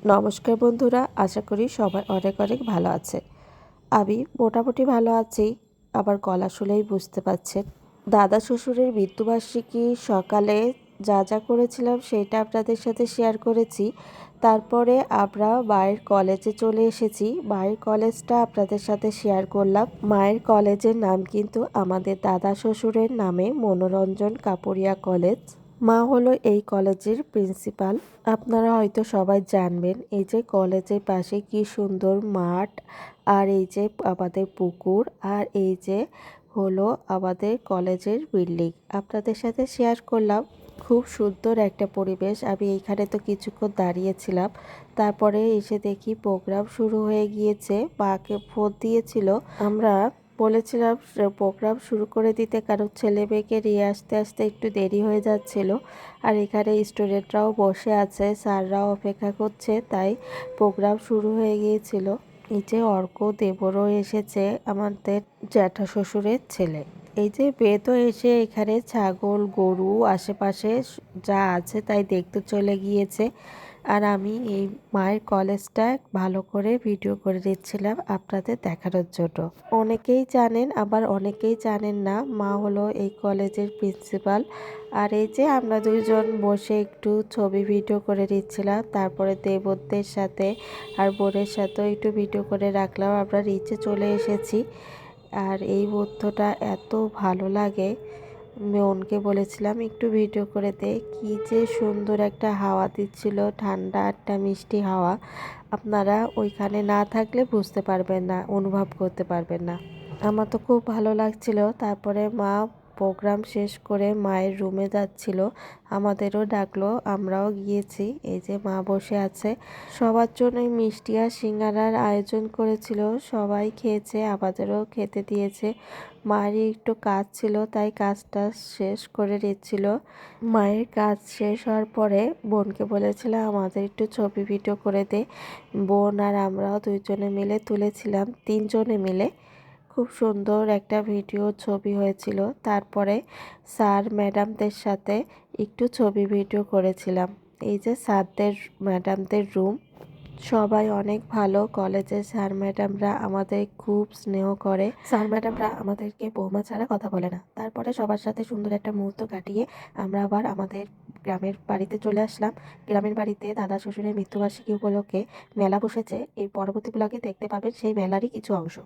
নমস্কার বন্ধুরা, আশা করি সবাই অনেক অনেক ভালো আছেন। আমি মোটামুটি ভালো আছি। আবার গলা শুনেই বুঝতে পারছেন। দাদা শ্বশুরের মৃত্যুবার্ষিকী সকালে যা যা করেছিলাম সেটা আপনাদের সাথে শেয়ার করেছি। তারপরে আমরা মায়ের কলেজে চলে এসেছি। মায়ের কলেজটা আপনাদের সাথে শেয়ার করলাম। মায়ের কলেজের নাম কিন্তু আমাদের দাদা শ্বশুরের নামে মনোরঞ্জন কাপুরিয়া কলেজ। মা হলো এই কলেজের প্রিন্সিপাল। আপনারা হয়তো সবাই জানবেন। এই যে কলেজের পাশে কি সুন্দর মাঠ, আর এই যে আমাদের পুকুর, আর এই যে হলো আমাদের কলেজের বিল্ডিং। আপনাদের সাথে শেয়ার করলাম। খুব সুন্দর একটা পরিবেশ। আমি এইখানে তো কিছুক্ষণ দাঁড়িয়েছিলাম। তারপরে এসে দেখি প্রোগ্রাম শুরু হয়ে গিয়েছে। মাকে ফোন দিয়েছিল। আমরা বলেছিলাম প্রোগ্রাম শুরু করে দিতে, কারণ ছেলে মেয়েকে নিয়ে আসতে আসতে একটু দেরি হয়ে যাচ্ছিল। আর এখানে স্টুডেন্টরাও বসে আছে, স্যাররাও অপেক্ষা করছে, তাই প্রোগ্রাম শুরু হয়ে গিয়েছিল। এই যে অর্ক দেবরও এসেছে, আমাদের জ্যাঠা শ্বশুরের ছেলে। এই যে মেয়ে তো এসে এখানে ছাগল গরু আশেপাশে যা আছে তাই দেখতে চলে গিয়েছে। আর আমি এই মায়ের কলেজটা ভালো করে ভিডিও করে দিচ্ছিলাম আপনাদের দেখানোর জন্য। অনেকেই জানেন, আবার অনেকেই জানেন না, মা হলো এই কলেজের প্রিন্সিপাল। আর এই যে আমরা দুইজন বসে একটু ছবি ভিডিও করে দিচ্ছিলাম। তারপরে দেবরদের সাথে আর বোনের সাথেও একটু ভিডিও করে রাখলাম। আমরা নিচে চলে এসেছি। আর এই মুহূর্তটা এত ভালো লাগে, বোনকে বলেছিলাম একটু ভিডিও করে দে। কি যে সুন্দর একটা হাওয়া দিচ্ছিল, ঠান্ডা একটা মিষ্টি হাওয়া। আপনারা ওইখানে না থাকলে বুঝতে পারবেন না, অনুভব করতে পারবেন না। আমার তো খুব ভালো লাগছিল। তারপরে মা প্রোগ্রাম শেষ করে মায়ের রুমে যাচ্ছিল, আমাদেরও ডাকলো, আমরাও গিয়েছি। এই যে মা বসে আছে। সবার জন্যই মিষ্টি আর সিঙ্গারার আয়োজন করেছিল, সবাই খেয়েছে, আমাদেরও খেতে দিয়েছে। মায়েরই একটু কাজ ছিল, তাই কাজটা শেষ করে দিচ্ছিল। মায়ের কাজ শেষ হওয়ার পরে বোনকে বলেছিলাম আমাদের একটু ছবি ভিডিও করে দে। বোন আর আমরাও দুইজনে মিলে তুলেছিলাম, তিনজনে মিলে। খুব সুন্দর একটা ভিডিও ছবি হয়েছিল। তারপরে স্যার ম্যাডামদের সাথে একটু ছবি ভিডিও করেছিলাম। এই যে স্যারদের ম্যাডামদের রুম, সবাই অনেক ভালো। কলেজের স্যার ম্যাডামরা আমাদের খুব স্নেহ করে। স্যার ম্যাডামরা আমাদেরকে বৌমা ছাড়া কথা বলে না। তারপরে সবার সাথে সুন্দর একটা মুহূর্ত কাটিয়ে আমরা আবার আমাদের গ্রামের বাড়িতে চলে আসলাম। গ্রামের বাড়িতে দাদা শ্বশুরের মৃত্যুবার্ষিকী উপলক্ষে মেলা বসেছে। এই পরবর্তী ব্লগে দেখতে পাবেন সেই মেলারই কিছু অংশ।